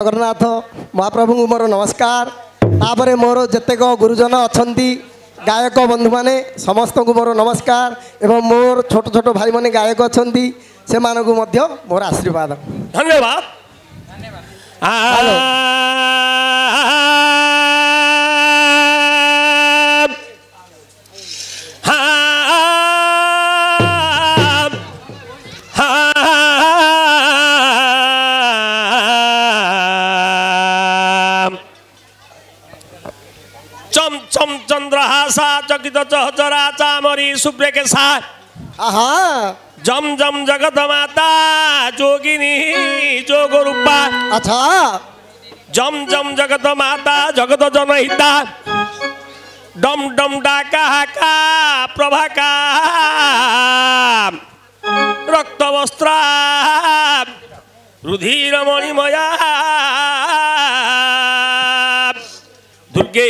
जगन्नाथ महाप्रभु को मोर नमस्कार। तापर मोर जेतेक गुरुजन अच्छा गायक बंधु माने समस्त को मोर नमस्कार एवं मोर छोट छोट भाई माने गायक अच्छा से मोर आशीर्वाद धन्यवाद। चम चम चंद्रहासा चकित चहचरा चामरी शुभ्र के साथ जम जम जगत माता जोगिनी जोग रूपा। अच्छा जम जम जगत माता जगत जनहिता डम डम डाका हाका प्रभाका रक्त वस्त्रा रुधिर मणिमया दुर्गे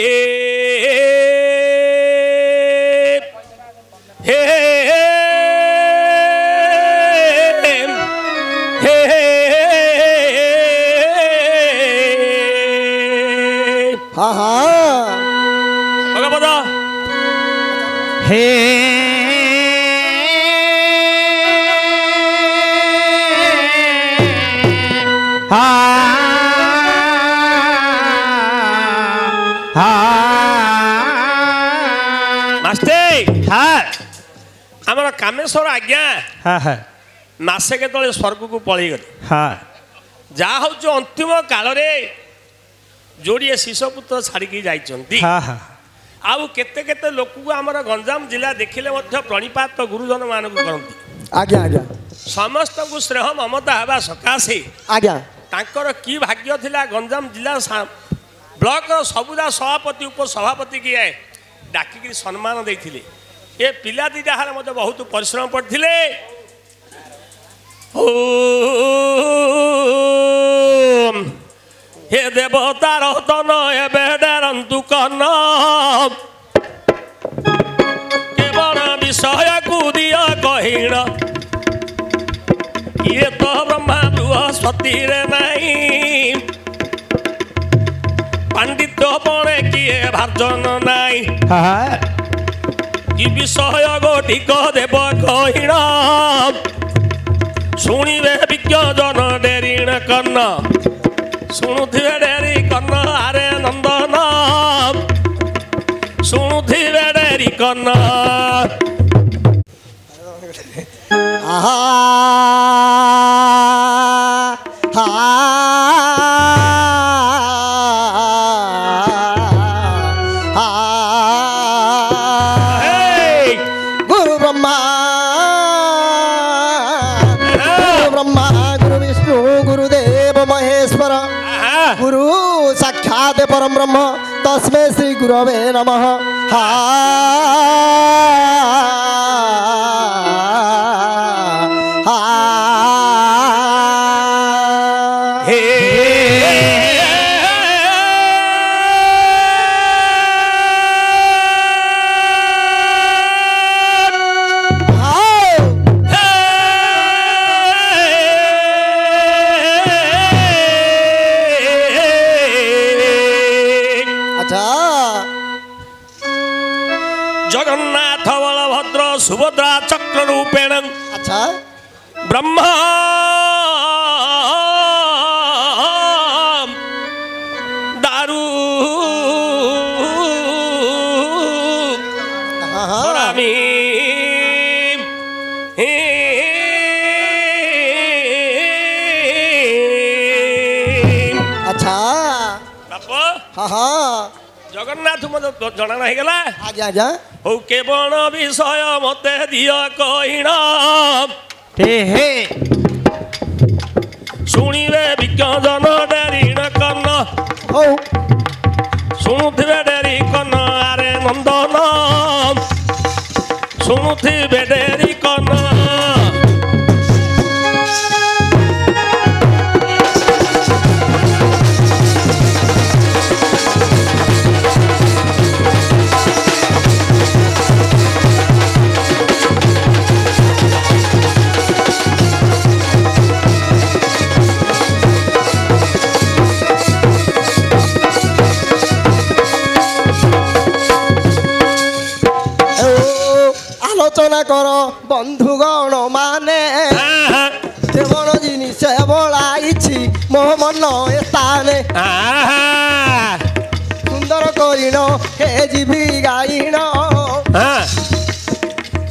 आमर कामेश्वर आज्ञा मासे के तले स्वर्ग को पलि गले जा हूँ अंतिम काल जोड़े शिशुपुत्र छाड़ी जाइछन्ती आउ केते केते लोक को आमर गंजाम जिला देखिले प्रणिपात गुरुजन मान करती आज्ञा आज्ञा समस्त को स्नेह ममता हवा सकाशे आज्ञा तांकर की भाग्य थिला गंजाम जिला ब्लॉक सबुदा सभापति उपसभापति किए डाकिक सम्मान देथिले ये पिला दीटा हारे मत बहुत परिश्रम पड़ते हे देवतार तन एबे डरंतु कन केवल विषय को दिया कहीण ये तो ब्रह्मा बृहस्पति रे नहीं पांडित्य पणे किए भार्जन नहीं कि विषय गोटिक देव कहीण शुणवे विज्ञ जन डेरीण कर्ण शुणुवे डेरी कर्ण आरे नंदन शुणुवे डेरी कर्ण परम ब्रह्म तस्मै श्री गुरवे नमः। जगन्नाथ बलभद्र सुभद्रा चक्र रूपेण अच्छा ब्रह्मा दारू हरामी अच्छा जगन्नाथ मत जना नहीं गला आज्ञा आज्ञा हो केवल विषय मते दिया कहीण शुणवे विज्ञ जन डेरीण कर्ण शुणुवे डेरी कर्ण आरे नंदन शुणुवे डेरी कर्ण আলোচনা কর বন্ধুগণ মানে কেবল জিনিস বলাইছি ମୋ ମନ ଏ ସ୍ଥାନେ ସୁନ୍ଦର କରିଣ ହେ ଯିବି ଗାଇଣ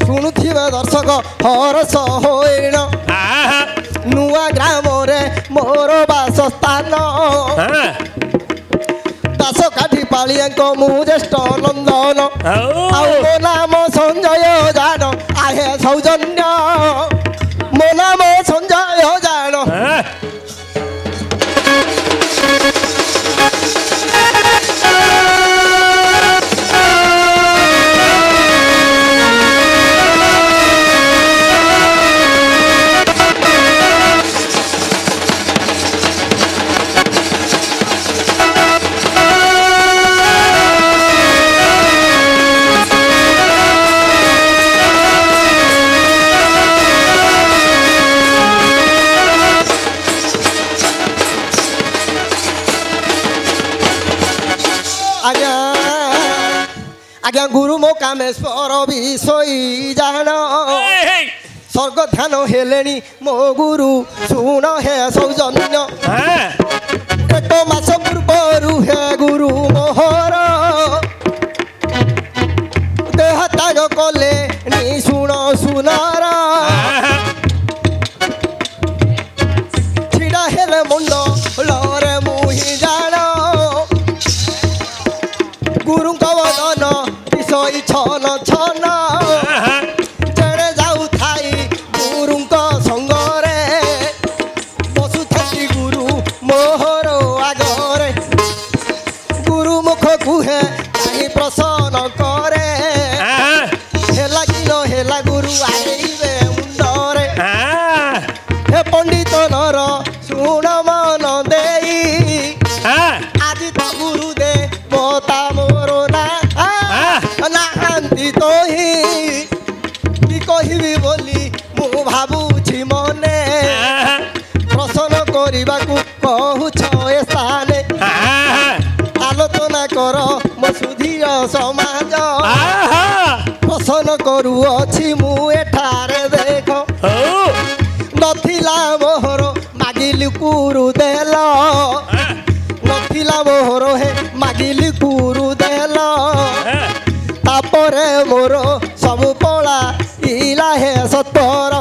ଶୁଣୁଥିବେ ଦର୍ଶକ ହରସ ହୋଇଣ ନୂଆ ଗ୍ରାମରେ ମୋର ବାସସ୍ଥାନ ଦାସ କାଠି ପାଳିଆଙ୍କ ମୁଁ ଜ୍ୟେଷ୍ଠ ନନ୍ଦନ ଆଉ ମୋ ନାମ ସଞ୍ଜୟ ଜାଣ ଆହେ ସୌଜନ୍ୟ ମୋ ନାମ ସଞ୍ଜୟ ଜାଣ आज्ञा गुरु मो कामेश्वर विषय जान स्वर्ग ध्यान हेलेनी मो गुरु शुण हे सौजन्य एक मास पूर्व हे गुरु मोहर देह त्याग कले नी शुण सुनार छिड़ा हेले मुंड लरे मुहि जान गुरु वदन विषय छन छन जेड़े जाऊ थाई गुरु संगरे बसुथी गुरु मोहर आगरे गुरु मुख कुहे कहीं प्रसन्न करे हेला कि न हेला गुरु आईबे मुंडरे हे पंडित नर शुण मन देई आज तो गुरु दे बता मोरो ना नाहांती तो ही कहबी बोली मु भाबुछि मने प्रसन्न करबाकू कहूछ ए स्थाने आलोचना कर मो सुधीर समाज प्रसन्न करुअछि मु एठारे देख नथिला मोहर मागिली कुरु देल नथिला मोहर हे मागिली कुरु देल तापरे मोर सबु पला इला हे सतर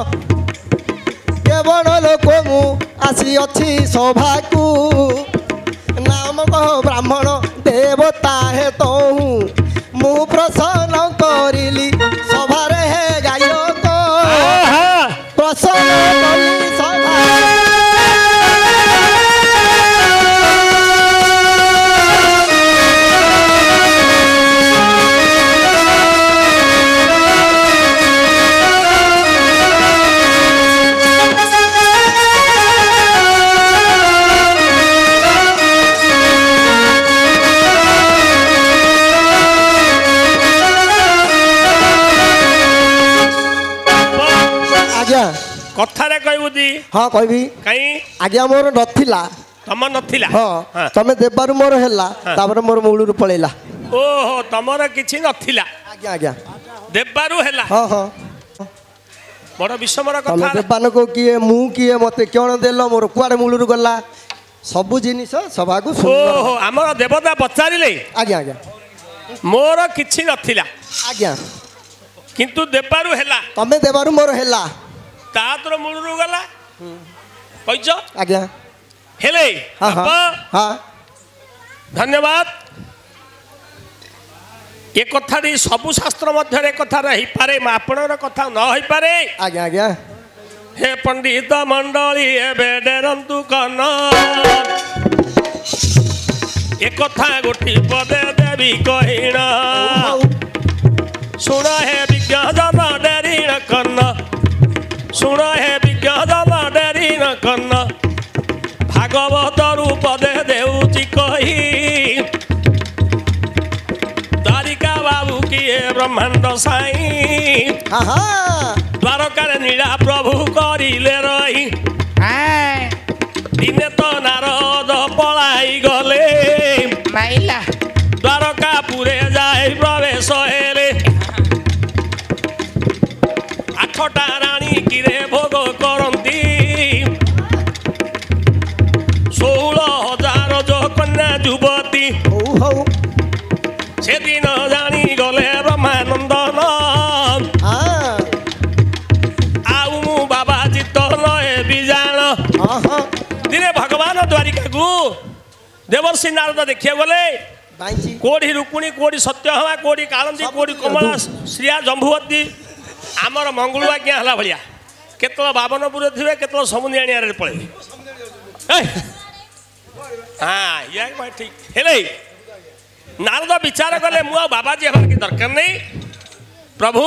केवल लोक मु आसी अछि सभाकू नाम कह ब्राह्मण देवता हे तहु मु प्रसन्न करिली सभारे हे गायक प्रसन्न करी सभा कथारे कहबुदी हाँ कहबी कहीं आज्ञा मोर नथिला तम नथिला हाँ तमे देबारु मोर हेला तापर मोर मूलरू पळेला ओहो तमर किछि नथिला आज्ञा आज्ञा देबारु हेला हाँ हाँ बड़ विषमर तमे कथा देबान को किए मु किए मते कोन देलो मोर कुआडे मूलरू गला सबु जिनिस सभा को सुंदर ओहो हमर देवता पचारिले आज्ञा आज्ञा मोर किछि नथिला आज्ञा किंतु देबारु हेला तमे देबारु मोर हेला तातर मूलरू गला कइछ आज्ञा हेले हाँ हाँ बापा हाँ धन्यवाद ए कथाटी सबु शास्त्र मध्य कथा रही पारे आपणर कथा न होई पारे आज्ञा आज्ञा हे पंडित मंडली एबे डेरंतु कन ए कथा गोटी पदे देवी कहिण सुन हे विज्ञान डेरीण कन सुन हे विज्ञान डेरीण कन भागवत रूप दे देउची कही द्वारिका बाबू किए ब्रह्मांड साई द्वारकार नीला प्रभु करिले रही दिने तो नारद पलाई गले माइला द्वारकापुरे जाए प्रवेश हेले देवर्षि नारद देखिए गले कोड़ी रुक्मिणी कोड़ी सत्यभामा कोड़ी कालंदी कोड़ी कमला श्रिया जम्बुवती आमर मंगलू आज्ञा हला भलिया केतल बावनपुर थे केतल समुद्रिया पड़े हाँ ये ठीक है नारद विचार कले मु बाबाजी हमार की दरकार नहीं प्रभु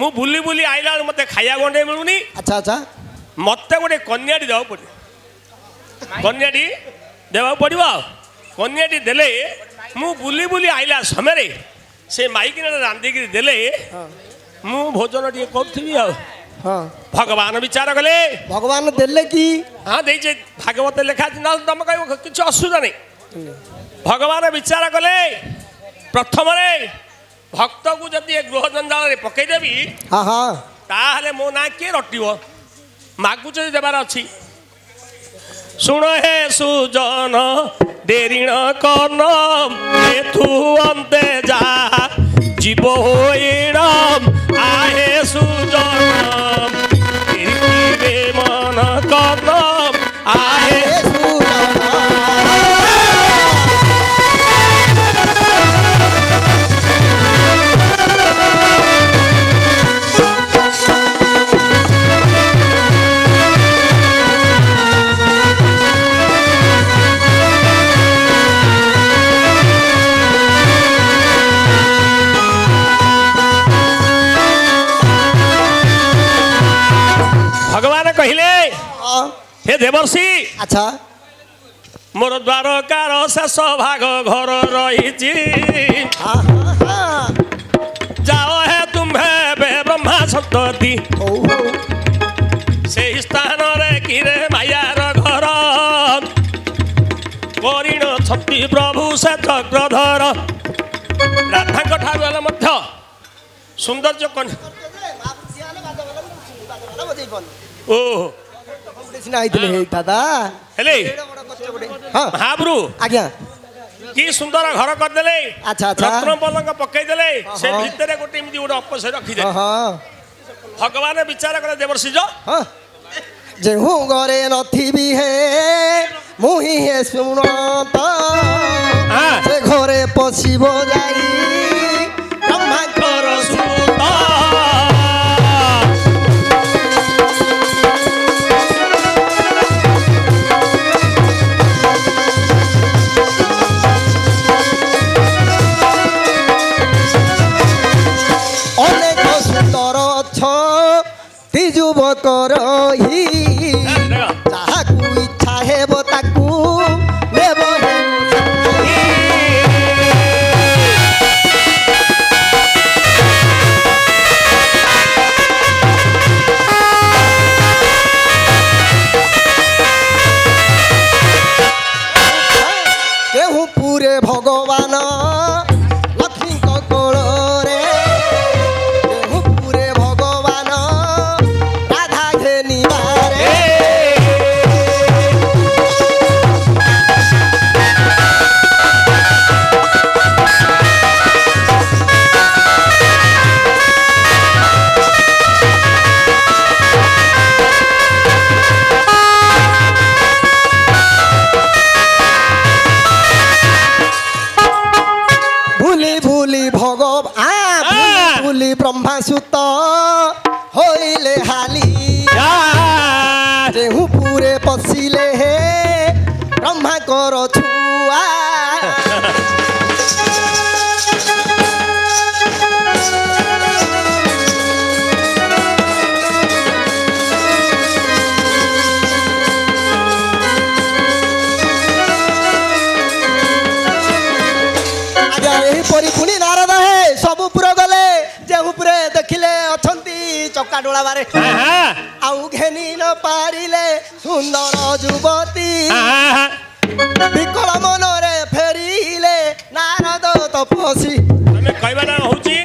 मु बुली बुली आइला मत खाया गंडे मिलूनी अच्छा अच्छा मत गोटे कन्याटी देवा पड़ो कन्याटी देवा पड़ो कन्याटी देले मु बुली बुली आइला समय से माइकी रांधिकी देले मु भोजन टे करी हाँ भगवान विचार कले भगवान देले कि हाँ दे भागवत लिखा ना तुम कह कि असुविधा नहीं भगवान विचार कले प्रथम भक्त को जदि गृह जंजाल पकईदेवी हाँ हाँ ताहले मो ना किए रटिव मागुच देवार अच्छी शुण हे सुजन डेरिण कन एथु अंते जा जीव होइणम आहे सुजन मन कन आहे भगवान कहले हे देवर्षि अच्छा मोर द्वारकार शेष भाग घर रही जाओ है तुम्हें बे ब्रह्मा सप्तती से स्थान रे किरे मायार घर करीण छत्ती प्रभु से चक्रधर राधा ठार गले मध्य सौंदर्य कन ओह दादा महाप्रभु आज्ञा कि सुंदर घर करदे अच्छा अच्छा रत्न पलंग पकईदे से भितर गोटे एमती गोटे अपसे रखीदे भगवान विचार कले देवर्षि जेहू घरे नथिबी हे मुही हे शुण से घरे पशिब जाई ब्रह्माकर सुत যুবকর যাহাকু ইচ্ছা হেব তাকু নেব কেহু পুরে ভগবান লক্ষ্মীঙ্ক কোଳରେ ब्रह्मासुत होइले हाली जेहू पूरे पशिले हे ब्रह्मा कर छुआ पुणी नारद हे सबु पुर गले जेहुपुरे देखिले अछंती चक्का डोला बारे आउ घेनी न पारिले सुंदर युवती विकल मन रे फेरिले नारद तपसी तमे कहबा ना होची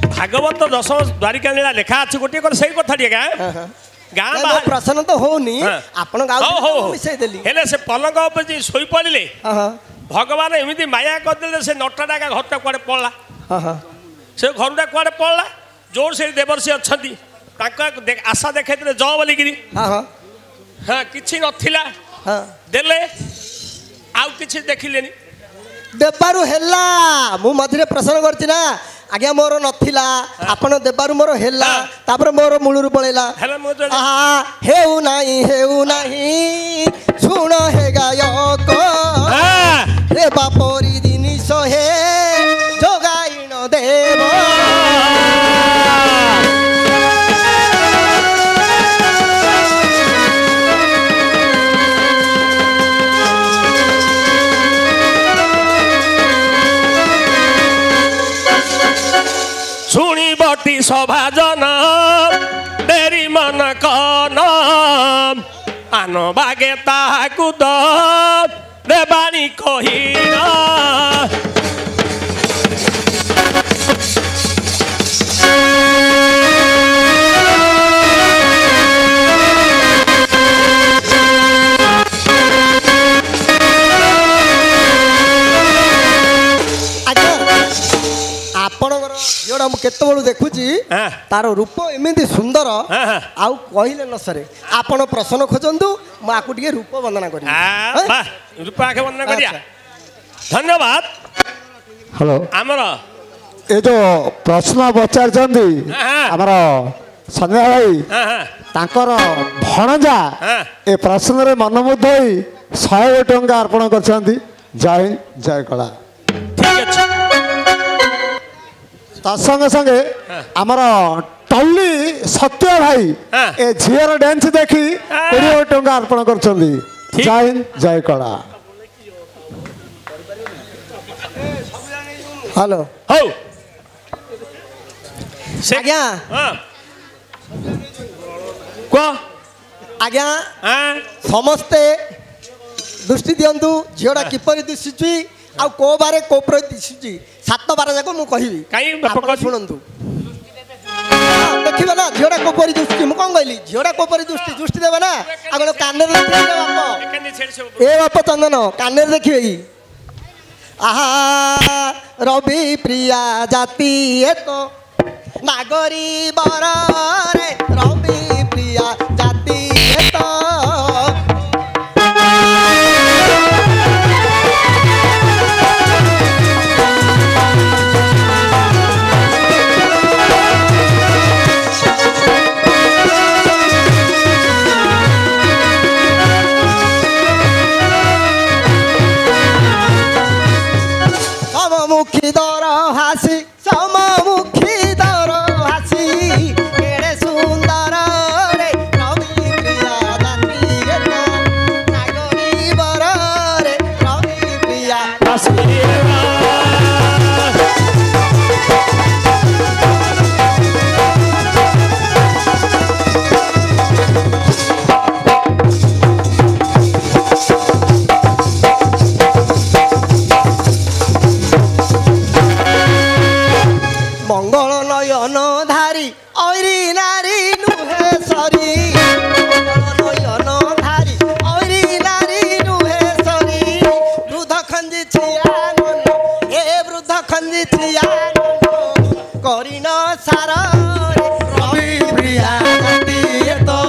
भागवत दशम द्वारिका लीला लेखा अछि गोटे कर सही कथा टिका गाँ बाहर प्रश्न तो होनी आपण गाँव मिसई देली हेले से पलंग ऊपर जे सोई पड़िले भगवान एमती माया करदे से नटाटा घरटा कुआडे पड़ला से घरटा कुआडे पड़ला जोर से देवर्षि अच्छा आशा देखते जाओ बोलिकी हाँ किसी नथिला ହଁ ଦେଲେ ଆଉ କିଛି ଦେଖିଲେନି ଦେବାରୁ ହେଲା ମୁଁ ମଝିରେ ପ୍ରଶ୍ନ କରିଛି ନା ଆଜ୍ଞା ମୋର ନଥିଲା ଆପଣ ଦେବାରୁ ମୋର ହେଲା ତାପରେ ମୋର ମୂଳରୁ ପଳେଇଲା ହେଉ ନାହିଁ ଶୁଣ ହେ ଗାୟକ ରେ ବାପରି ଜିନିଷ ହେ ଯୋଗାଇଣ ଦେବ শুনিবটি সভাজন তেরি মন কন আন বাগে তাহাকু দেবাণী কহিন ଆପଣଙ୍କର ଝିଅଟା ମୁଁ କେତେବେଳୁ ଦେଖୁଛି ତାର ରୂପ ଏମିତି ସୁନ୍ଦର ଆଉ କହିଲେ ନ ସରେ ଆପଣ ପ୍ରଶ୍ନ ଖୋଜନ୍ତୁ ମୁଁ ଆକୁ ଟିକେ ରୂପ ବନ୍ଦନା କରିବି ରୂପ ଆଖେ ବନ୍ଦନା କରିବା ଧନ୍ୟବାଦ ହ୍ୟାଲୋ ଆମର ଏ ଯୋଉ ପ୍ରଶ୍ନ ପଚାରିଛନ୍ତି ଆମର ସନ୍ଧ୍ୟା ଭାଇ ତାଙ୍କର ଭଣଜା ଏ ପ୍ରଶ୍ନରେ ମନମୁଗ୍ଧ ହୋଇ 100 ଟଙ୍କା ଅର୍ପଣ କରିଛନ୍ତି ଜୟ ଜୟ କଳା ଠିକ ଅଛି ତା ସଙ୍ଗେ ସଙ୍ଗେ ଆମର ଟଲ୍ଲି ସତ୍ୟ ଭାଇ ଏ ଝିଅର ଡ୍ୟାନ୍ସ ଦେଖି 20 ଟଙ୍କା ଅର୍ପଣ କରୁଛନ୍ତି ଜୟ ଜୟ କଳା ହ୍ୟାଲୋ ହଉ ଆଜ୍ଞା କୁହ ଆଜ୍ଞା ସମସ୍ତେ ଦୃଷ୍ଟି ଦିଅନ୍ତୁ ଝିଅଟା କିପରି ଦିଶୁଛି ଆଉ କୋ ବାରେ କୋପରି ଦିଶୁଛି 7 ବାର ଯାକ ମୁଁ କହିବି ଆପଣ ଶୁଣନ୍ତୁ ଦେଖିବେ ନା ଝିଅଟା କୋପରି ଦୃଷ୍ଟି ମୁଁ କ'ଣ କହିଲି ଝିଅଟା କୋପରି ଦୃଷ୍ଟି ଦେବେ ନା ଆଉ କାନରେ ଦେଖିବେ ବାପ ଏ ବାପ ଚନ୍ଦନ କାନରେ ଦେଖିବେ କି ଆହା ରବି ପ୍ରିୟା ଜାତି ଏକ ନାଗରୀ ବରରେ ରବି ପ୍ରିୟା ଜାତି ଏକ মুখী দর হাসি সমমুখী দর হাসি কেড়ে সুন্দর রে রবি প্রিয়া জাতি নাগরী বর রে রবি প্রিয়া মঙ্গল নয়ন ধারী ঐরি নারী নুহে সরি নয়ন ধারী ঐরি নারী নুহে সরি বৃদ্ধ খঞ্জি ছিয়ানন এ বৃদ্ধ খঞ্জি ছিয়ানন করিন সার রবি প্রিয়া জাতি তো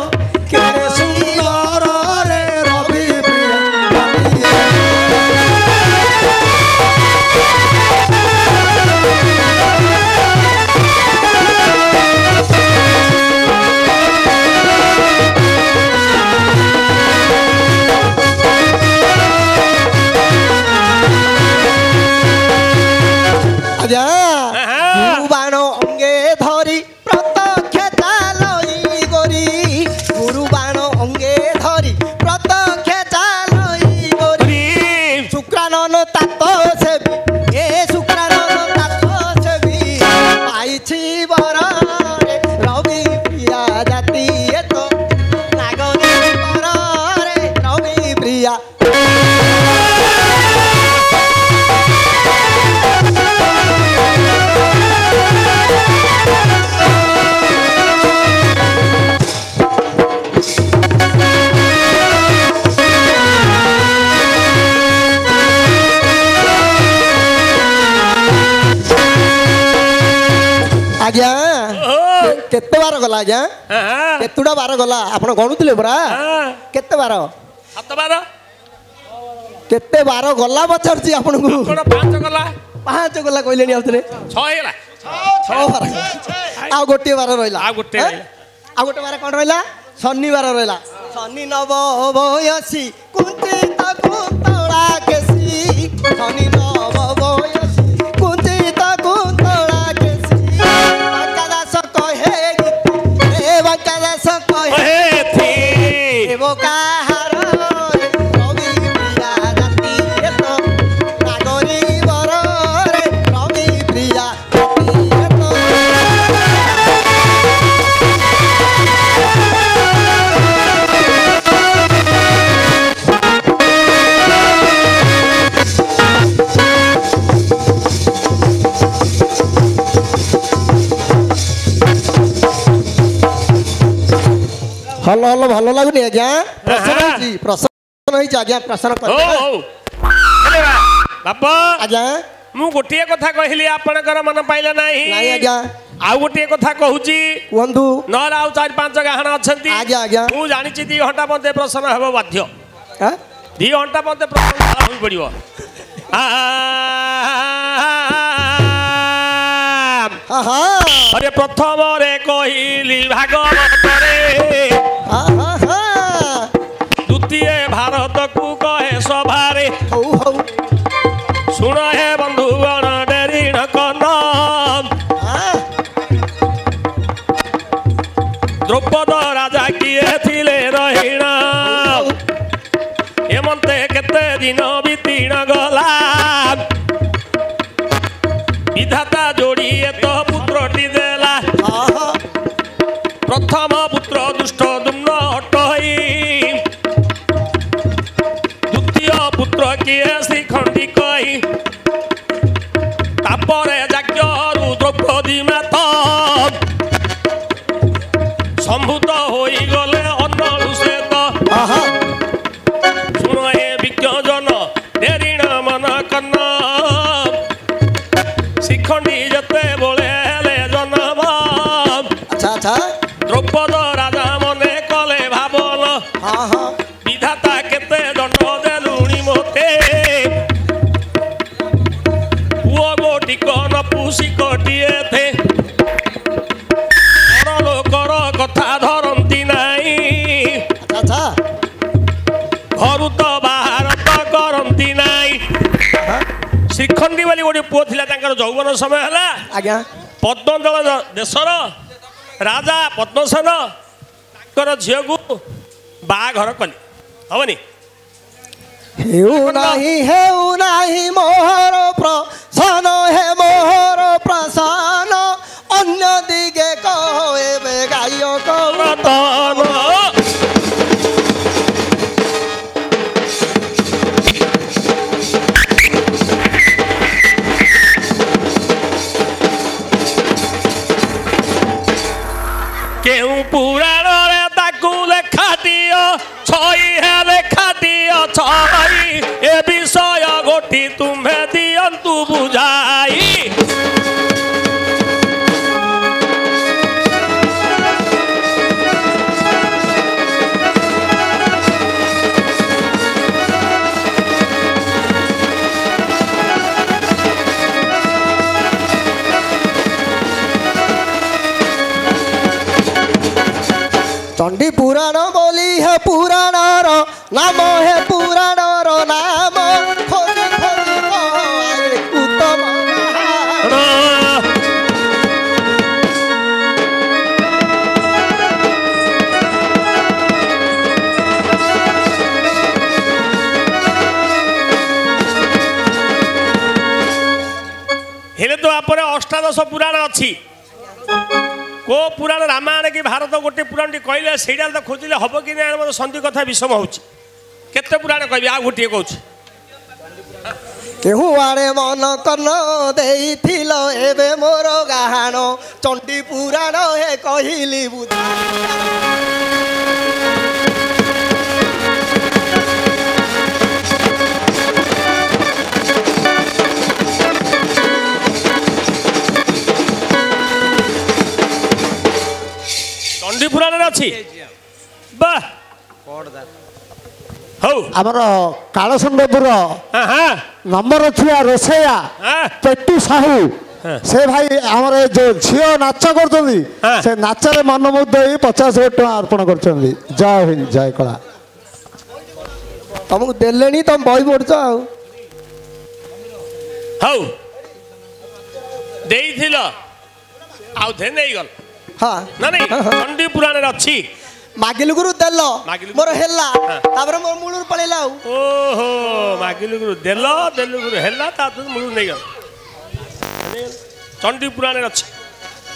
কেড়ে সুন্দর রে রবি প্রিয়া গুরুবাণ অঙ্গে ধরি প্রত্যক্ষ চালই গরি গুরুবাণ অঙ্গে ধরি প্রত্যক্ষ চালই গরি শুক্রানন তাত সেবি এ শুক্রানন তাত সেবি পাইছি বর রে রবি প্রিয়া জাতি তো নাগরী বর রে রবি প্রিয়া ଆଜ୍ଞା କେତେ ବାର ଗଲା ଆଜ୍ଞା କେତେଟା ବାର ଗଲା ଆପଣ ଗଣୁଥିଲେ ପରା କେତେ ବାର 7 ବାର କେତେ ବାର ଗଲା ପଚାରୁଛି ଆପଣଙ୍କୁ ଆପଣ 5 ଗଲା 5 ଗଲା କହିଲେଣି ଆଉ ଥରେ 6 ହେଇଗଲା 6 ବାର ଆଉ ଗୋଟିଏ ବାର ରହିଲା ଆଉ ଗୋଟେ ଆଉ ଗୋଟେ ବାର କ'ଣ ରହିଲା ଶନିବାର ରହିଲା ଶନି ନବ ବୟସୀ କୁଞ୍ଚିତ କୁନ୍ତଳା କେଶୀ ଶନି ନବ ବୟସୀ କୁଞ୍ଚିତ କୁନ୍ତଳା କେଶୀ ବାଙ୍କାଦାସ କହେ ଏ ବାଙ୍କାଦାସ କହେ ଦେବ କାହାର ରବି ପ୍ରିୟା ଜାତି ତ ନାଗରୀ ବରରେ ରବି ପ୍ରିୟା ହଲ ହଲ ଭଲ ଲାଗୁନି ଆଜ୍ଞା ପ୍ରସନ୍ନ ହେଇଛି ଆଜ୍ଞା ପ୍ରସନ୍ନ ବାପା ଆଜ୍ଞା ମୁଁ ଗୋଟିଏ କଥା କହିଲି ଆପଣଙ୍କର ମନ ପାଇଲେ ନାହିଁ ନାଇଁ ଆଜ୍ଞା ଆଉ ଗୋଟିଏ କଥା କହୁଛି କୁହନ୍ତୁ ନହେଲେ ଆଉ 4-5 ଗାହାଣ ଅଛନ୍ତି ଆଜ୍ଞା ଆଜ୍ଞା ମୁଁ ଜାଣିଛି 2 ଘଣ୍ଟା ମଧ୍ୟରେ ପ୍ରସନ୍ନ ହେବ ବାଧ୍ୟ 2 ଘଣ୍ଟା ମଧ୍ୟରେ ପ୍ରସନ୍ନ ହୋଇ ପଡ଼ିବ अरे प्रथम रे कहली भागवतरे द्वितीय भारत को कहे सभारे सुन हे बंधुगण डेरी कन द्रौपद राजा किए थिले रहीण एमंते केते दिन बीतीण गला विधाता जोड़िए तो पुत्रटी देला प्रथम पुत्र दुष्ट दुम्न हटई द्वितीय पुत्र किए श्रीखंडी कही तापरे जाज्ञरू द्रौपदी मात संभूत होई गले अन्नरू से तो सुन हे विज्ञजन डेरीण मन कन्न शिखंडी जते बोले हेले जन्म अच्छा अच्छा द्रौपद राजा मने कले भाबल विधाता केते दंड देलुणी मोते पुओ गोटी कन पुसी कटिए थे बड़ लोकर कथा धरती नाही अच्छा घर तो बाहर तो करती नाही श्रीखंडी वाली गोटे पुओ थिला तांकर यौवन समय हला आज्ञा पद्मदल देशर राजा पद्मसेन तांकर झील को बाघर कले हबनी हेउ नाही मोहर प्रसन्न हे मोहर प्रसन्न अन्य दिगे कहे गायक रतन केहू पुराण रे ताकू लेखा दियो छई है लेखा दियो छई ए विषय गोटी तुम्हें दियंतु बुझाई चंडी पुराण बोली है पुराणर नाम है पुराणर नाम खोजी खोजी उत्तम हेले तो आपरे अष्टादश पुराण अच्छी को पुराण रामायण कि भारत गोटे पुराण टी कहले सेटा तो खोजिले हम कि ना मतलब सन्धि कथा विषम होची केते पुराण कहबी आ गोटे कहूँ केहू आड़े मन कन देइथिल एबे मोर गाहाण चंडी पुराण हे कहिली बुझा चंडी पुराण अच्छी बा ହଉ ଆମର କାଳସଣ୍ଡପୁର ନମ୍ବର ଥିବା ରୋଷେଇଆ ପେଟୁ ସାହୁ ସେ ଭାଇ ଆମର ଯୋଉ ଝିଅ ନାଚ କରୁଛନ୍ତି ସେ ନାଚରେ ମନମୁଗ୍ଧ ହେଇ 50,000 ଟଙ୍କା ଅର୍ପଣ କରୁଛନ୍ତି। ଜୟ ହିନ୍ଦ ଜୟ କଳା। ତମକୁ ଦେଲେଣି ତମେ ବହି ପଢୁଛ ଆଉ। ହଉ ଦେଇଥିଲ ଆଉ ଧେ ନେଇଗଲ। ହଁ ନା ନାଇଁ ଚଣ୍ଡୀ ପୁରାଣରେ ଅଛି ମାଗିଲୁ ଗୁରୁ ଦେଲ ମୋର ହେଲା ତାପରେ ମୋର ମୂଳରୁ ପଳେଇଲା ଆଉ। ଓହୋ ମାଗିଲୁ ଗୁରୁ ଦେଲ ଦେଲୁ ଗୁରୁ ହେଲା ତାପରେ ମୂଳରୁ ନେଇଗଲ। ଚଣ୍ଡୀ ପୁରାଣରେ ଅଛି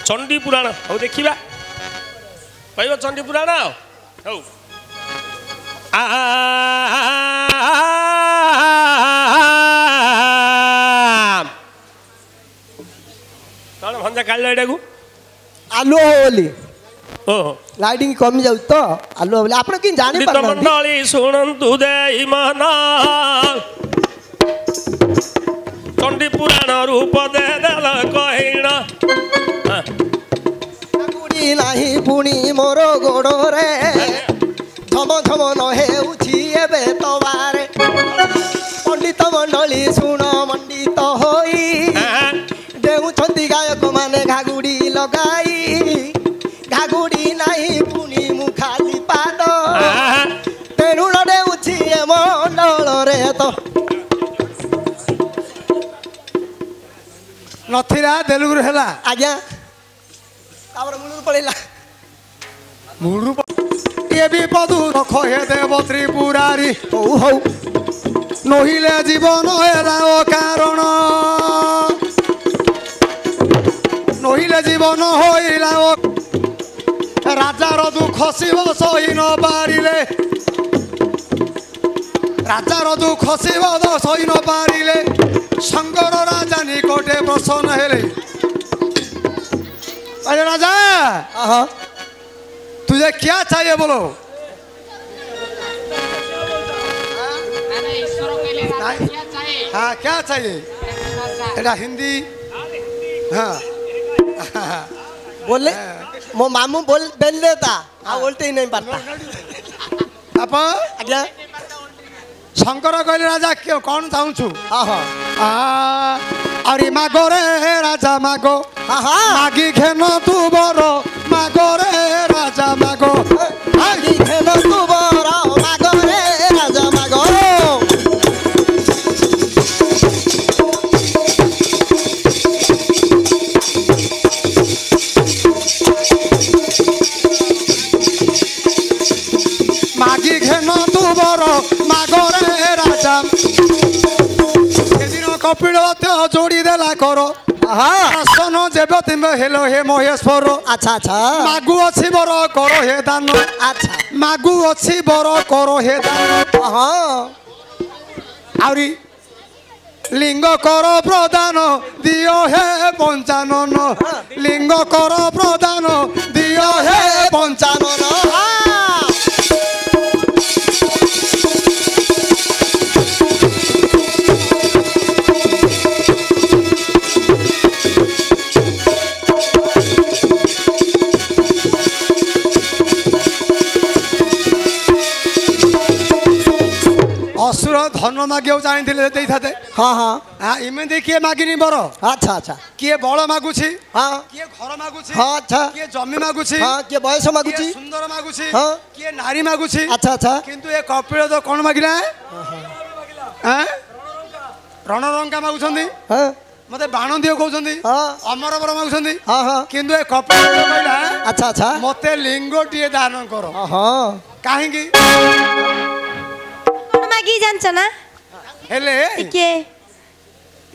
ଚଣ୍ଡୀ ପୁରାଣ। ହଉ ଦେଖିବା କହିବ ଚଣ୍ଡୀ ପୁରାଣ ଆଉ। ହଉ କଣ ଭଞ୍ଜା କାଢିଲ ଏଇଟାକୁ ଆଲୁଅ ହବ ବୋଲି ଓହୋ ଲାଇଟିଂ କମି ଯାଉଛି ତ ଆଲୁଅ ବୋଲି ଆପଣ କି ଜାଣିପାରୁନାହାନ୍ତି। ମଣ୍ଡଳୀ ଶୁଣନ୍ତୁ ଦେଇ ମନ ଚଣ୍ଡୀ ପୁରାଣ ରୂପ ଦେଲ କହିଣ ନାହିଁ ପୁଣି ମୋର ଗୋଡ଼ରେ ଝମ ଝମ ନ ହେଉଛି ଏବେ ତବାରେ ପଣ୍ଡିତ ମଣ୍ଡଳୀ ଶୁଣ ମଣ୍ଡିତ ହୋଇ ଦେଉଛନ୍ତି ଗାୟକ ମାନେ ଘାଗୁଡ଼ି ଲଗାଇ ଘାଗୁଡ଼ି ନାହିଁ ପୁଣି ମୁଁ ଖାଲି ପାଦ ତେଣୁ ଦେଉଛି ଏ ମଣ୍ଡଳରେ ତ ନଥିଲା ତେଲୁଗୁରୁ ହେଲା। ଆଜ୍ଞା ତାପରେ ମୂଳରୁ ପଳେଇଲା ମୂଳରୁ ଏ ବିପଦୁ ରଖ ହେ ଦେବ ତ୍ରିପୁରାରୀ ହଉ ହଉ ନହିଲେ ଜୀବନ ହେଲା କାରଣ ନହିଲେ ଜୀବନ ହୋଇଲା ରାଜାର ଦୁଃଖ ଶିବ ସହି ନ ପାରିଲେ ରାଜାର ଦୁଃଖ ଶିବ ସହି ନ ପାରିଲେ ଶଙ୍କର ରାଜା ନିକଟେ ପ୍ରସନ୍ନ ହେଲେ। अरे राजा तुझे क्या चाहिए बोलो। हाँ क्या चाहिए एटा हिंदी हाँ बोले मो मामू बोल लेता हाँ बोलते ही नहीं पाता आप आज्ञा शंकर कहले राजा क्यों कौन चाहूँ हाँ हाँ अरे मागो रे राजा मागो मागी घेन तू बरो मागो रे राजा मागो मागी घेन तू बरो मागो रे राजा मागो मागी घेन तू बरो मागो रे राजा कपिल जोड़ी देला करो आसन जेब तुम हेलो हे महेश्वर अच्छा अच्छा मागु अच्छी बर करो हे दान अच्छा मागु अच्छी बर करो हे दान हाँ आउरी लिंग कर प्रदान दियो हे पंचानन लिंग कर प्रदान दियो हे पंचानन असुर धन मागे जानी हाँ हाँ हाँ इमें किए मागिनी बर अच्छा अच्छा किए बल मागुची हाँ किए घर मागुची हाँ अच्छा किए जमी मागुची हाँ किए बयस मागुची सुंदर मागुची हाँ किए नारी मागुची अच्छा अच्छा किंतु ए कपिल तो कौन मागिला हाँ रणरंका मागुछंदी हाँ मते बाण दियो कहउछंदी हाँ अमर बर मागुछंदी हाँ हाँ किंतु ए कपिल कहला अच्छा अच्छा मते लिंगोटिए दान करो हाँ काहे की मागी जानछ ना हेले के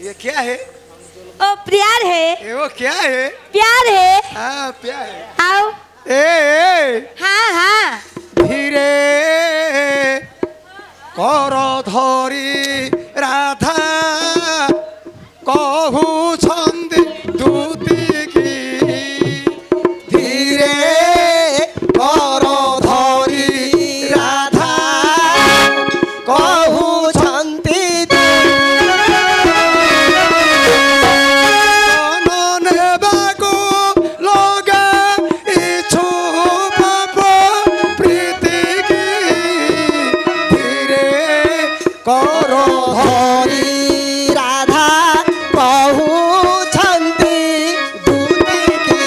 ये क्या है ओ प्यार है ये वो क्या है प्यार है हाँ प्यार है आओ ए हाँ हाँ धीरे कर धरी राधा कहू छंदी दूती की धीरे कर धरी राधा कहू छंती नेबाको लगा इछु पाप प्रीति की धीरे ମୋର ଧରି ରାଧା କହୁଛନ୍ତି ଦୁତିକି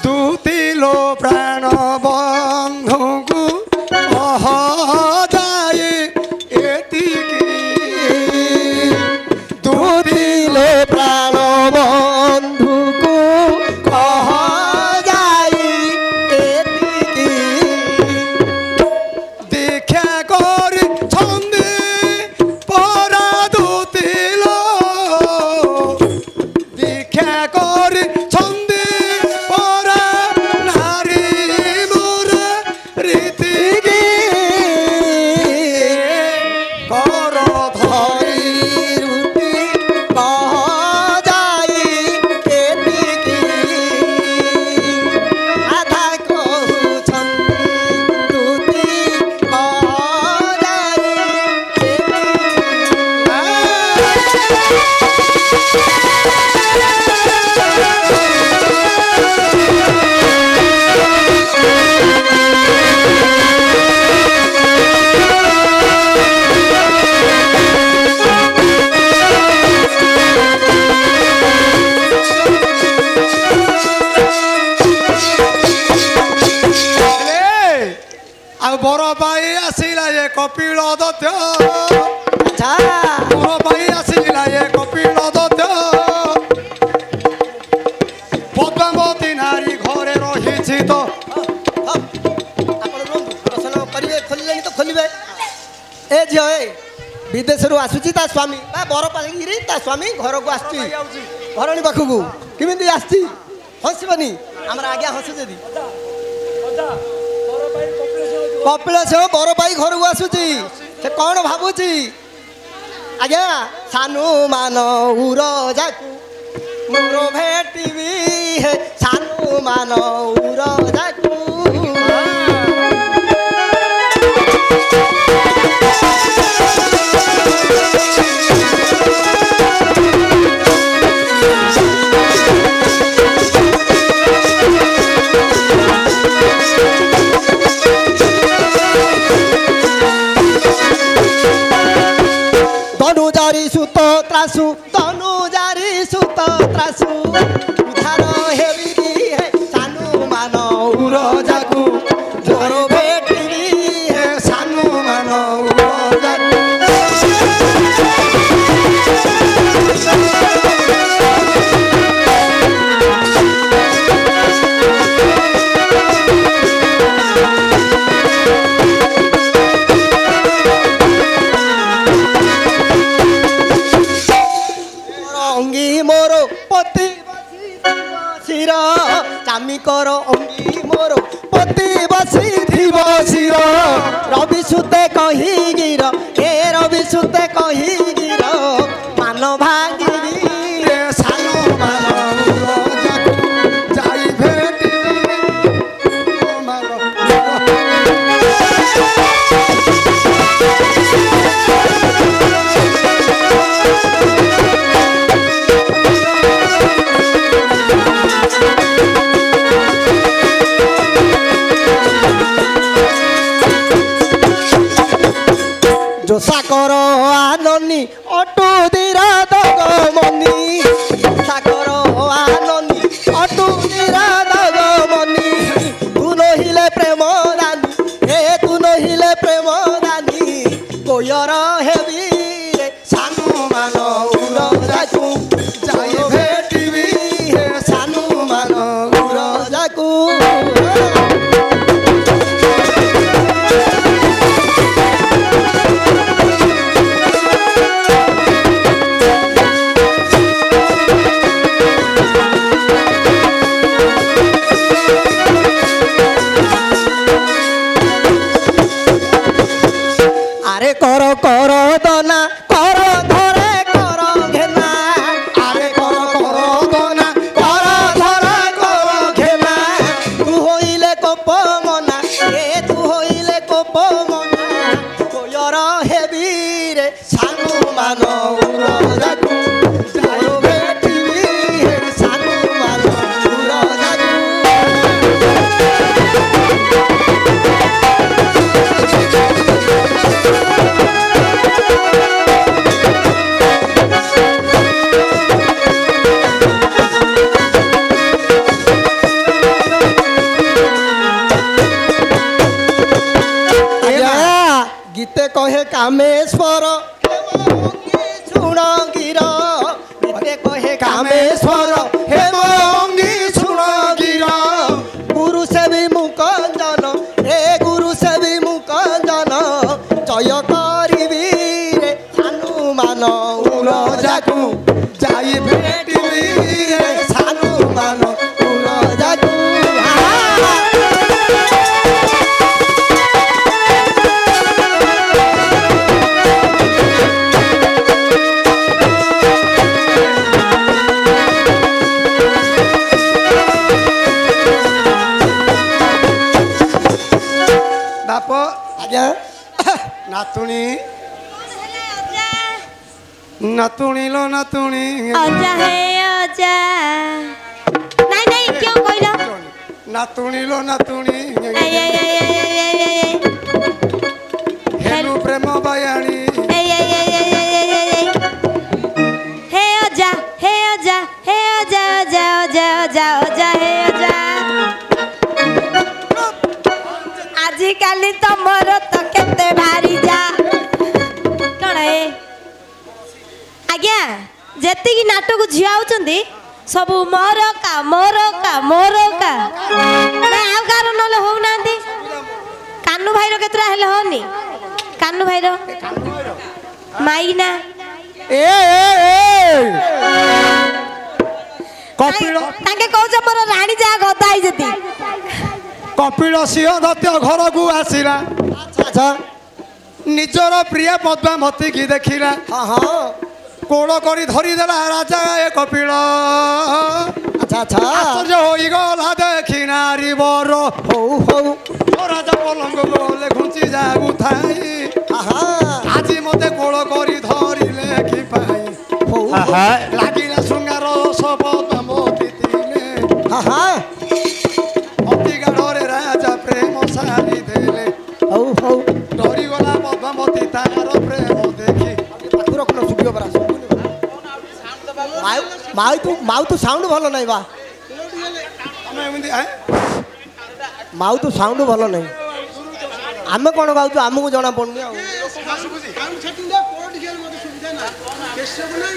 ଦୁତିଲୋ ପ୍ରାଣ ବନ୍ଧୁଙ୍କୁ କହଯାଏ ଏତିକି ଦୁତିଲୋ ପ୍ରାଣ ବନ୍ଧୁଙ୍କୁ କହଯାଏ ଏତିକି ଦୀକ୍ଷା କରିଛନ୍ତି ପରା ଦୁତିଲୋ ଦୀକ୍ଷା କରିଛନ୍ତି ପରା ନାରୀ ମୋର ରୀତିକି କର ଧରି ରୁଟି କହଯାଇ ଏତିକି ରାଧା କହୁଛନ୍ତି ଦୁତି କହଯାଇ ଆଉ ବର ପାଇ ଆସିଲା ଏ କପିଳ ଦତ୍ତ ବର ପାଇ ଆସିଲା ଏ କପିଳ ଦତ୍ତ ପଦ୍ମାବତୀ ନାରୀ ଘରେ ରହିଛି ତ ଆପଣ ଦର୍ଶନ କରିବେ ଖୋଲିଲେଣି ତ ଖୋଲିବେ ଏ ଝିଅ ଏ ବିଦେଶରୁ ଆସୁଛି ତା ସ୍ୱାମୀ ବା ବର ପାଇକିରି ତା ସ୍ୱାମୀ ଘରକୁ ଆସୁଛି ଘରଣୀ ପାଖକୁ କେମିତି ଆସିଛି ହସିବନି ଆମର ଆଜ୍ଞା ହସୁ ଯଦି କପିଳାସ ବର ପାଇ ଘରକୁ ଆସୁଛି ସେ କ'ଣ ଭାବୁଛି ଆଜ୍ଞା ସାନୁ ମାନ ଉରଜାକୁ ମୋର ଭେଟିବି ହେ ସାନୁ ମାନ ଉରଜାକୁ তনুজারি সুত ত্রাসু তনুজারি সুত ত্রাসু উদ্ধার হেবি হে সানু মান উরজাকু জোর ভেটিবি হে সানু মান উরজাকু অঙ্গি মোর পতি শির চামি কর অঙ্গি মোর পতি বসি থিব শির রবি সুতে কহি গির এ রবি সুতে কহি গির মান ভাঙ্গিবি সানো মান উরজাকু যাই ভেটিবি মান সাকর আননি অটু দিরা দগমনি সাকর আননি অটু দিরা দগমনি তু নহিলে প্রেম দানি হে তু নহিলে প্রেম দানি কয়র হেবি রে সানু মান উরজাকু যাই ভেটিবি হে সানু মান উরজাকু কর কর कहे कामेश्वर सुण गिर नित्य कहे कामेश्वर हे मंगी सुण गिर गुरु से भी मुकंजन हे गुरु से भी मुकंजन जय करिबी रे हनुमान उरजाकू जाई भेटिबी रे हनुमान उरजाकू। बाप आज्ञा नातुणी नातुणी लो नातुणी अजा है अजा नहीं नहीं क्यों कहलो नातुणी लो नातुणी ए ए ए ए हेलु प्रेम बयाणी ए ए ए हे अजा हे अजा हे अजा अजा अजा अजा अजा हे अजा आजिकाली तमर तो केते भारी जा कण है आज्ञा जेति की नाटक झिया आउचंदी सब मोर का ना आउ कार नले हो नांदी कान्नू भाई रो केतरा हेले होनी कान्नू भाई रो माई ना ए कपिल ताके कहू मोर रानी जा गदाई जति कपिल सिंह दत्त घर को आसिला अच्छा निजर प्रिय पद्मावती की देखिला हाँ हाँ कोड़ करी धरी देला राजा ए कपिल अच्छा अच्छा आश्चर्य होई गला देखी नारी बर हौ हौ राजा पलंग बोले घुंची जागु थाई हाँ আজি मते कोड़ करी धरिले कि पाई हौ लागिला शृंगार सब पद्मावती तिले हाँ हाँ अति गाढ़रे राजा प्रेम सारी देले हौ हौ डरी गला पद्मावती तार प्रेम देखी पाखुर कोन सुबियो बरा माउ तू साउंड भलो नहीं बा तमे एमती माउ तू साउंड भलो नहीं आमे कोन गाउ आमको जना पड़नी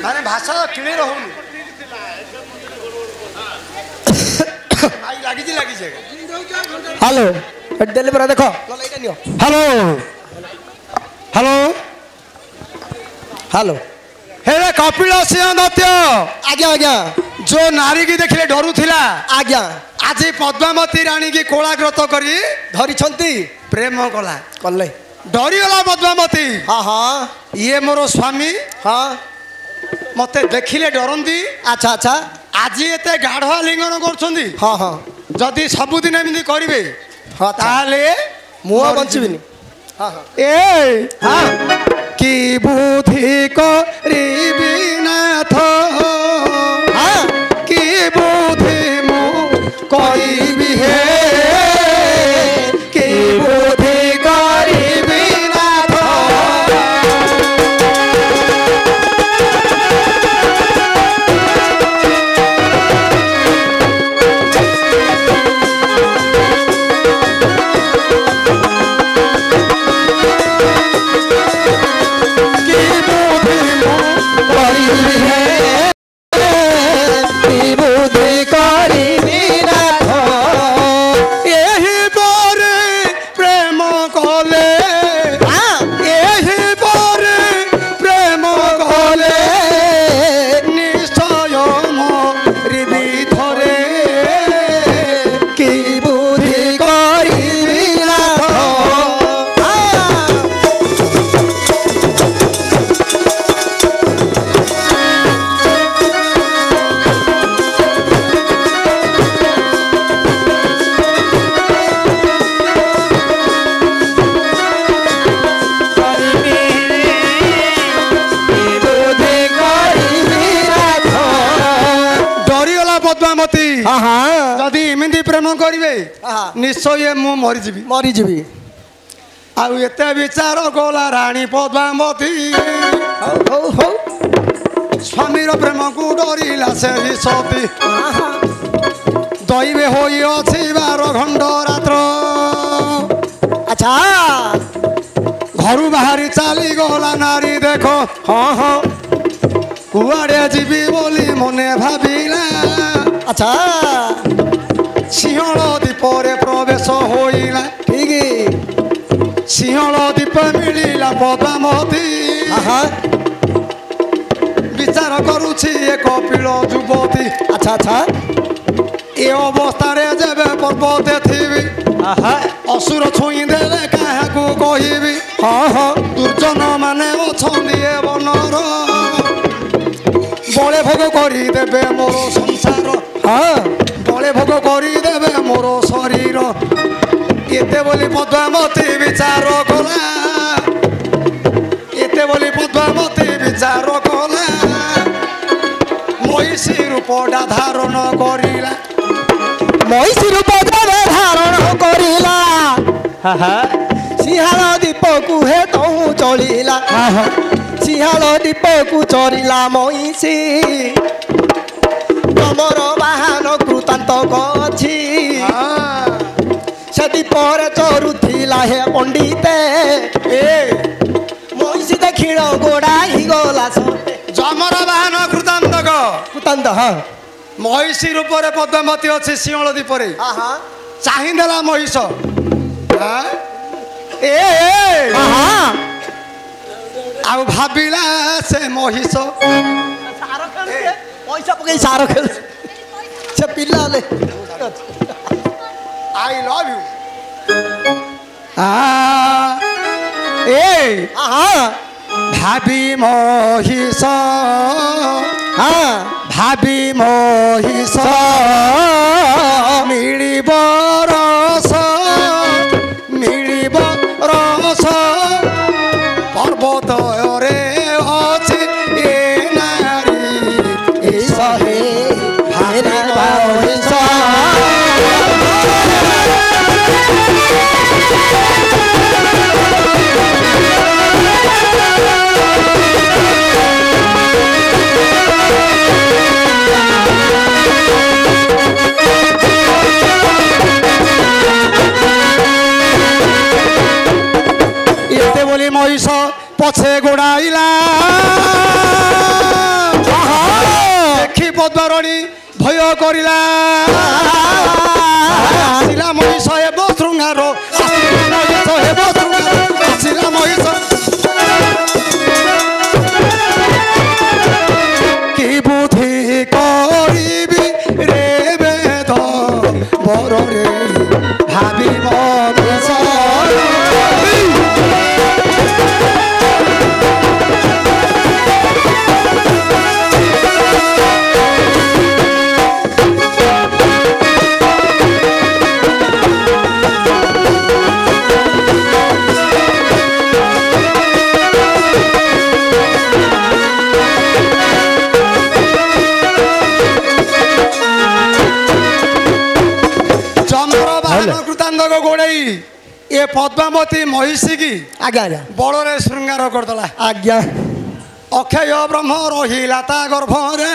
माने भाषा क्लियर होनी माई लागी छे हेलो देले बरा देखो लाइट नियो हेलो हेलो हेलो हे कपिल सिंह दत्त आज्ञा आज्ञा जो नारी की देखिले डरू थिला आज्ञा आज पद्मावती रानी की कोलाग्रत करी धरी छंती प्रेम कला कले डरी गला पद्मावती हाँ हाँ ये मोर स्वामी हाँ मते देखिले डरंती अच्छा अच्छा आज एते गाढ़ लिंगन करछंती हाँ हाँ जदि सबुदिन एमती करिवे हाँ ताले मुआ बंचिबिनी हाँ हाँ ए हाँ की बुद्धि करिबी नाथ हाँ की बुद्धि मु करिबी हे की बुद्धि करिबी नाथ जदि इमिंदी प्रेम करिवे निश्चय मु मरी जीवी आउ एते विचार गला रानी पद्मावती स्वामीर प्रेम को डरिला से सती दैवे होई अछि 12 घंटा रात्र अच्छा ଘରୁ ବାହାରି ଚାଲିଗଲା ନାରୀ ଦେଖ ହଁ ହଁ କୁଆଡ଼େ ଯିବି ବୋଲି ମନେ ଭାବିଲା ଆଚ୍ଛା ସିଂହଳ ଦ୍ୱୀପରେ ପ୍ରବେଶ ହୋଇଲା ଠିକ ସିଂହଳ ଦ୍ୱୀପ ମିଳିଲା ପଦ୍ମାବତୀ ବିଚାର କରୁଛି ଏ କପିଳ ଯୁବତୀ ଆଚ୍ଛା ଆଚ୍ଛା ଏ ଅବସ୍ଥାରେ ଯେବେ ପର୍ବତେ ଥିବି ଅସୁର ଛୁଇଁ ଦେଲେ କାହାକୁ କହିବି ହଁ ହଁ ଦୁର୍ଜନ ମାନେ ଅଛନ୍ତି ଏ ବନର ବଳେ ଭୋଗ କରିଦେବେ ମୋର ସଂସାର ହଁ ବଳେ ଭୋଗ କରିଦେବେ ମୋର ଶରୀର ଏତେ ବୋଲି ପଦ୍ମାବତୀ ବିଚାର କଲା ଏତେ ବୋଲି ପଦ୍ମାବତୀ ବିଚାର କଲା ମହିଷୀ ରୂପଟା ଧାରଣ କରିଲା ମହିଷୀ ରୂପ ଧାରଣ କରିଲା ସିଂହାଳ ଦୀପକୁ ହେ ତହୁଁ ଚଳିଲା ସିଂହାଳ ଦୀପକୁ ଚରିଲା ମହିଷୀ ତମର ବାହାନ କୃତାନ୍ତ ଅଛି ସେ ଦୀପରେ ଚରୁଥିଲା ହେ ପଣ୍ଡିତେ ମହିଷୀ ଦେଖିଣ ଗୋଡ଼ା ହେଇଗଲା ଯମର ବାହନ କୃତାନ୍ତ ହଁ ମହିଷୀ ରୂପରେ ପଦ୍ମାବତୀ ଅଛି ସିଂହଳ ଦ୍ୱୀପରେ ଚାହିଁଦେଲା ମହିଷ ଆଉ ଭାବିଲା ସେ ମହିଷ ପଇସା ପକେଇ ସାର ଖେଳ ସେ ପିଲା ହେଲେ ଆଇ ଲଭ୍ ୟୁ ଭାବି ମହିଷ ଭାବି ମହିଷ ମିଳିବ ରସ ପର୍ବତରେ ଅଛି ଏ ନାରୀ ସହେ ଭାବି ମହିଷ ମହିଷ ପଛେ ଗୋଡ଼ାଇଲା ଦେଖି ପଦ୍ମାରଣୀ ଭୟ କରିଲା ଆସିଲା ମହିଷ ହେବ ଶୃଙ୍ଗାର ଆସିଲା ମହିଷ କି ବୁଦ୍ଧି କରିବି ରେ ବେଦ ବରରେ ଭାବିବ ମହିଷ ଗୋଡ଼େଇ ଏ ପଦ୍ମାବତୀ ମହିଷୀ କି ଆଜ୍ଞା ଆଜ୍ଞା ବଳରେ ଶୃଙ୍ଗାର କରିଦେଲା ଆଜ୍ଞା ଅକ୍ଷୟ ବ୍ରହ୍ମ ରହିଲା ତା ଗର୍ଭରେ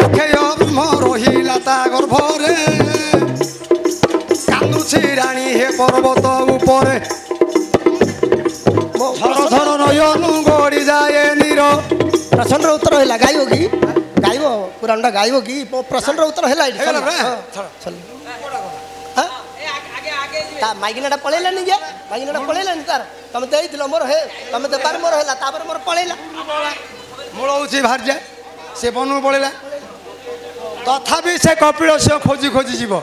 ଅକ୍ଷୟ ବ୍ରହ୍ମ ରହିଲା ତା ଗର୍ଭରେ କାନ୍ଦୁଛି ରାଣୀ ହେ ପର୍ବତ ଉପରେ ଥର ଥର ନୟନ ଗଡ଼ି ଯାଏ ନୀର ପ୍ରଶ୍ନର ଉତ୍ତର ହେଲା ଗାଇବ କି ଗାଇବ ପୁରାଣଟା ଗାଇବ କି ପ୍ରଶ୍ନର ଉତ୍ତର ହେଲା ମାଇକିନାଟା ପଳେଇଲାନି ଯେ ମାଇକିନାଟା ପଳେଇଲାନି ତାର ତମେ ଦେଇଥିଲ ମୋର ହେ ତମେ ଦେବାର ମୋର ହେଲା ତାପରେ ମୋର ପଳେଇଲା ମୂଳ ହଉଛି ଭାର୍ଯ୍ୟା ସେ ବନକୁ ପଳେଇଲା ତଥାପି ସେ କପିଳ ସିଂହ ଖୋଜି ଖୋଜି ଯିବ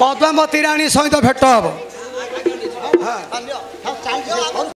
ପଦ୍ମାବତୀ ରାଣୀ ସହିତ ଭେଟ ହବ